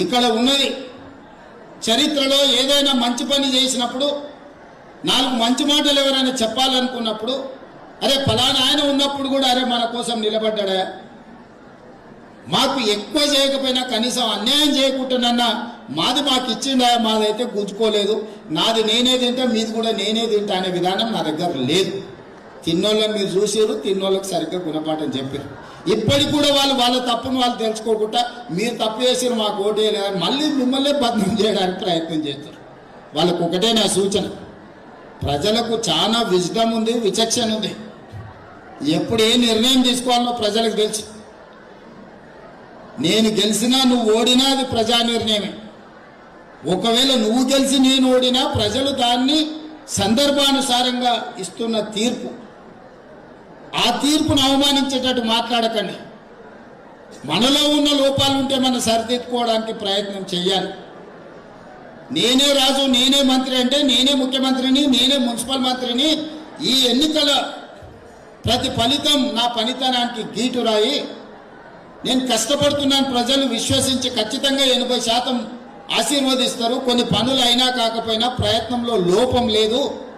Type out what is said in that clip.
ఇక్కడ ఉన్నది చరిత్రలో ఏదైనా మంచి పని చేసినప్పుడు నాలుగు మంచి మాటలు ఎవరైనా చెప్పాలనుకున్నప్పుడు అరే ఫలానా ఆయన ఉన్నప్పుడు కూడా అరే మన కోసం నిలబడ్డా, మాకు ఎక్కువ చేయకపోయినా కనీసం అన్యాయం చేయకుండానన్నా మాది మాకు ఇచ్చిండా, మాదైతే గుంజుకోలేదు, నాది నేనే తింటా మీది కూడా నేనే తింటా అనే విధానం నా దగ్గర లేదు. తిన్నోళ్ళని మీరు చూసారు, తిన్నోళ్ళకి సరిగ్గా గుణపాఠం చెప్పారు. ఇప్పటికి కూడా వాళ్ళ తప్పును వాళ్ళు తెలుసుకోకుండా మీరు తప్పు చేసారు మాకు ఓటేయలేదని మళ్ళీ మిమ్మల్ని బదనం చేయడానికి ప్రయత్నం చేస్తారు. వాళ్ళకు ఒకటే నా సూచన, ప్రజలకు చాలా విజ్డమ్ ఉంది, విచక్షణ ఉంది. ఎప్పుడు ఏ నిర్ణయం తీసుకోవాలో ప్రజలకు తెలుసు. నేను గెలిచినా నువ్వు ఓడినా అది ప్రజా నిర్ణయమే. ఒకవేళ నువ్వు గెలిచి నేను ఓడినా ప్రజలు దాన్ని సందర్భానుసారంగా ఇస్తున్న తీర్పు. ఆ తీర్పును అవమానించేటట్టు మాట్లాడకండి. మనలో ఉన్న లోపాలు ఉంటే మనం సరిదిద్దుకోవడానికి ప్రయత్నం చేయాలి. నేనే రాజు, నేనే మంత్రి అంటే నేనే ముఖ్యమంత్రిని, నేనే మున్సిపల్ మంత్రిని, ఈ ఎన్నికల ప్రతి ఫలితం నా పనితనానికి గీటురాయి. నేను కష్టపడుతున్నాను, ప్రజలు విశ్వసించి ఖచ్చితంగా 80% ఆశీర్వదిస్తారు. కొన్ని పనులు అయినా కాకపోయినా ప్రయత్నంలో లోపం లేదు.